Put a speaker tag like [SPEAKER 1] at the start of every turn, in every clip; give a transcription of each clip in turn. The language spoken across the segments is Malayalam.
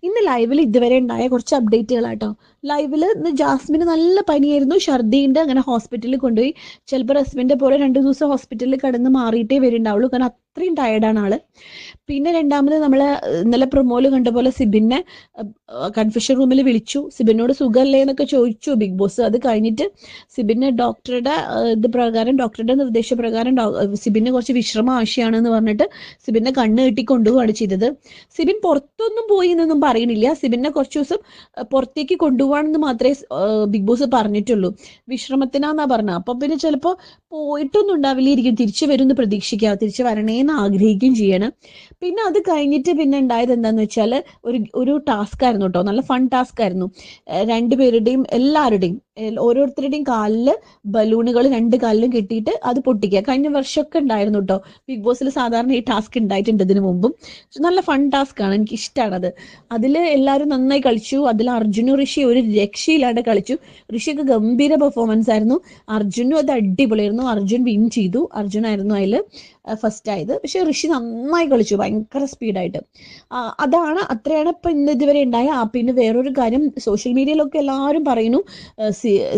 [SPEAKER 1] ഇന്ന് ലൈവിൽ ഇതുവരെ ഉണ്ടായ കുറച്ച് അപ്ഡേറ്റുകളാട്ടോ. ലൈവിൽ ഇന്ന് ജാസ്മിന് നല്ല പനിയായിരുന്നു, ഛർദിയുണ്ട്, അങ്ങനെ ഹോസ്പിറ്റലിൽ കൊണ്ടുപോയി. ചിലപ്പോൾ റസ്മിൻ്റെ പോലെ 2 ദിവസം ഹോസ്പിറ്റലിൽ കിടന്ന് മാറിയിട്ടേ വരുന്നുണ്ടാവുള്ളൂ, കാരണം അത്രയും ടയർഡാണ് ആള്. പിന്നെ രണ്ടാമത് നമ്മൾ ഇന്നലെ പ്രൊമോയിൽ കണ്ട പോലെ സിബിനെ കൺഫ്യൂഷൻ റൂമിൽ വിളിച്ചു. സിബിനോട് സുഖമല്ലേ എന്നൊക്കെ ചോദിച്ചു ബിഗ് ബോസ്. അത് കഴിഞ്ഞിട്ട് സിബിന് ഡോക്ടറുടെ ഡോക്ടറുടെ നിർദ്ദേശപ്രകാരം സിബിന് കുറച്ച് വിശ്രമം ആവശ്യമാണെന്ന് പറഞ്ഞിട്ട് സിബിനെ കണ്ണ് കെട്ടി കൊണ്ടുപോവാണ് ചെയ്തത്. സിബിൻ പുറത്തൊന്നും പോയി എന്നൊന്നും പറയണില്ല. സിബിനെ കുറച്ച് ദിവസം പുറത്തേക്ക് കൊണ്ടുപോകാണെന്ന് മാത്രമേ ബിഗ് ബോസ് പറഞ്ഞിട്ടുള്ളൂ. വിശ്രമത്തിനാന്നാ പറഞ്ഞത്. അപ്പം പിന്നെ ചിലപ്പോൾ പോയിട്ടൊന്നും ഉണ്ടാവില്ലായിരിക്കും, തിരിച്ചു വരുമെന്ന് പ്രതീക്ഷിക്കുക, തിരിച്ചു വരണേന്ന് ആഗ്രഹിക്കുകയും ചെയ്യണം. പിന്നെ അത് കഴിഞ്ഞിട്ട് പിന്നെ ഉണ്ടായത് എന്താന്ന് വെച്ചാൽ ഒരു ടാസ്ക് ആയിരുന്നു കേട്ടോ, നല്ല ഫൺ ടാസ്ക് ആയിരുന്നു. രണ്ടുപേരുടെയും എല്ലാവരുടെയും ഓരോരുത്തരുടെയും കാലില് ബലൂണുകൾ 2 കാലിലും കെട്ടിയിട്ട് അത് പൊട്ടിക്കുക. കഴിഞ്ഞ വർഷമൊക്കെ ഉണ്ടായിരുന്നു കേട്ടോ ബിഗ് ബോസിൽ. സാധാരണ ഈ ടാസ്ക് ഉണ്ടായിട്ടുണ്ട് ഇതിനു മുമ്പും. നല്ല ഫൺ ടാസ്ക് ആണ്, എനിക്ക് ഇഷ്ടമാണത്. അതിൽ എല്ലാവരും നന്നായി കളിച്ചു. അതിൽ അർജുനും ഋഷി ഒരു രക്ഷയില്ലാണ്ട് കളിച്ചു. ഋഷിയൊക്കെ ഗംഭീര പെർഫോമൻസ് ആയിരുന്നു. അർജുനും അത് അടിപൊളിയായിരുന്നു. അർജുൻ വിൻ ചെയ്തു. അർജുനായിരുന്നു അതിൽ ഫസ്റ്റ് ആയത്. പക്ഷെ ഋഷി നന്നായി കളിച്ചു, ഭയങ്കര സ്പീഡായിട്ട്. അത്രയാണ് ഇപ്പം ഇന്ന് ഇതുവരെ ഉണ്ടായ. പിന്നെ വേറൊരു കാര്യം, സോഷ്യൽ മീഡിയയിലൊക്കെ എല്ലാവരും പറയുന്നു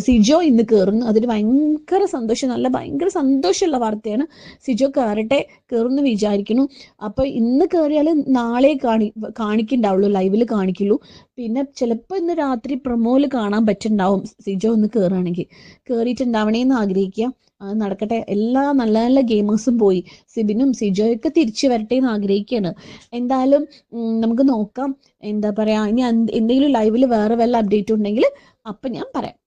[SPEAKER 1] സിജോ ഇന്ന് കയറുന്നു. അതിന് ഭയങ്കര സന്തോഷം, ഭയങ്കര സന്തോഷമുള്ള വാർത്തയാണ്. സിജോ കയറുന്നു വിചാരിക്കുന്നു. അപ്പോൾ ഇന്ന് കയറിയാൽ നാളെ കാണിക്കുന്നുണ്ടാവുള്ളൂ, ലൈവിൽ കാണിക്കുള്ളൂ. പിന്നെ ചിലപ്പോൾ ഇന്ന് രാത്രി പ്രൊമോയിൽ കാണാൻ പറ്റുന്നുണ്ടാവും സിജോ ഒന്ന് കയറുകയാണെങ്കിൽ. കയറിയിട്ടുണ്ടാവണേന്ന് ആഗ്രഹിക്കുക. അത് നടക്കട്ടെ. എല്ലാ നല്ല നല്ല ഗെയിമേഴ്സും പോയി, സിബിനും സിജോയൊക്കെ തിരിച്ചു വരട്ടെ എന്ന് ആഗ്രഹിക്കുകയാണ്. എന്തായാലും നമുക്ക് നോക്കാം. എന്താ പറയുക, ഇനി എന്തെങ്കിലും ലൈവിൽ വേറെ വല്ല അപ്ഡേറ്റ് ഉണ്ടെങ്കിൽ അപ്പം ഞാൻ പറയാം.